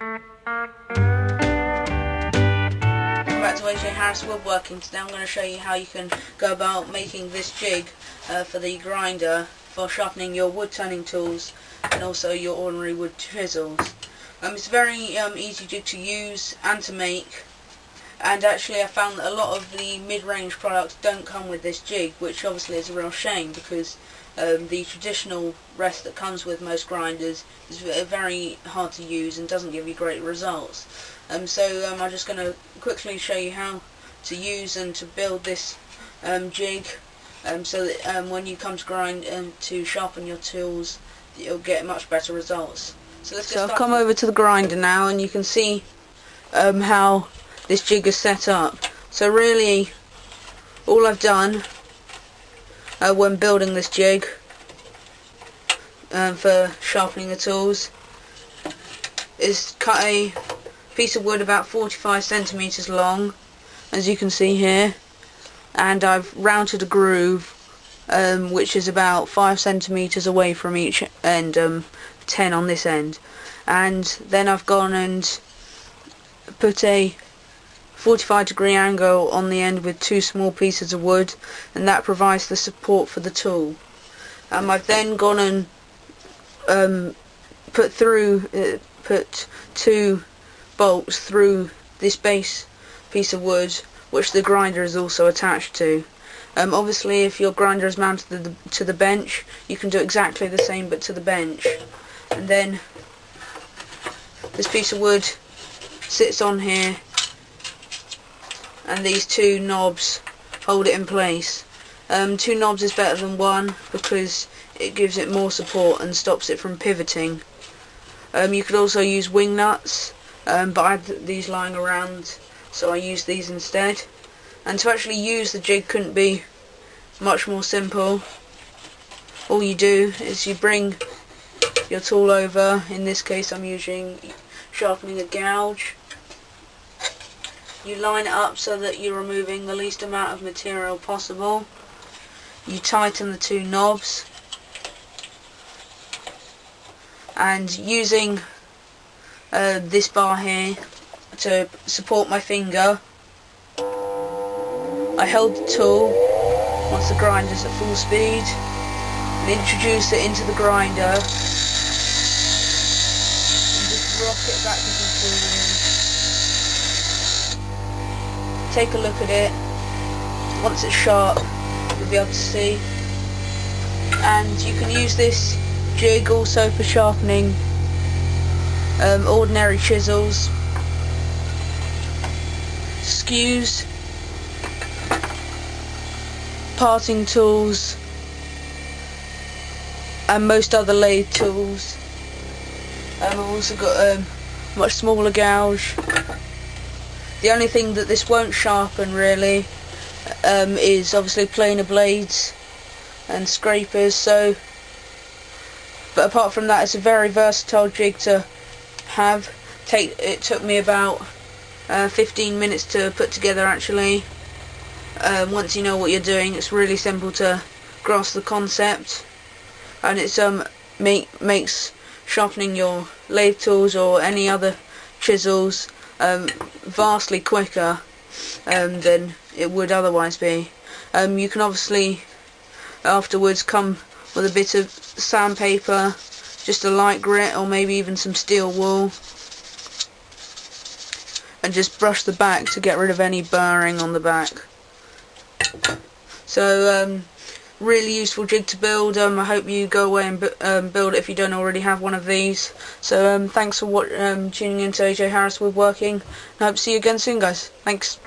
Back to AJ Harris Woodworking. Today I'm going to show you how you can go about making this jig for the grinder for sharpening your wood turning tools and also your ordinary wood chisels. It's a very easy jig to use and to make, and actually I found that a lot of the mid-range products don't come with this jig, which obviously is a real shame because the traditional rest that comes with most grinders is very hard to use and doesn't give you great results. So I'm just going to quickly show you how to use and to build this jig so that when you come to grind and to sharpen your tools, you'll get much better results. So I've come over to the grinder now, and you can see how this jig is set up. So really all I've done when building this jig for sharpening the tools is cut a piece of wood about 45 centimeters long, as you can see here, and I've routed a groove which is about 5 centimeters away from each end, 10 on this end, and then I've gone and put a 45-degree angle on the end with 2 small pieces of wood, and that provides the support for the tool. I've then gone and put 2 bolts through this base piece of wood, which the grinder is also attached to. Obviously if your grinder is mounted to the bench, you can do exactly the same but to the bench. And then this piece of wood sits on here, and these 2 knobs hold it in place. 2 knobs is better than 1 because it gives it more support and stops it from pivoting. You could also use wing nuts, but I had these lying around, so I used these instead. And to actually use the jig couldn't be much more simple. All you do is you bring your tool over. In this case I'm using sharpening a gouge. You line it up so that you're removing the least amount of material possible. You tighten the 2 knobs, and using this bar here to support my finger, I hold the tool once the grinder's at full speed and introduce it into the grinder and just rock it backwards and forwards. Take a look at it. Once it's sharp, you'll be able to see. And you can use this jig also for sharpening ordinary chisels, skews, parting tools, and most other lathe tools. I've also got a much smaller gouge. The only thing that this won't sharpen really is obviously planer blades and scrapers. But apart from that, it's a very versatile jig to have. It took me about 15 minutes to put together actually. Once you know what you're doing, it's really simple to grasp the concept, and it's makes sharpening your lathe tools or any other chisels vastly quicker than it would otherwise be. You can obviously afterwards come with a bit of sandpaper, just a light grit, or maybe even some steel wool, and just brush the back to get rid of any burring on the back. So really useful jig to build. I hope you go away and build it if you don't already have one of these. So thanks for tuning in to AJ Harris Woodworking. I hope to see you again soon, guys. Thanks.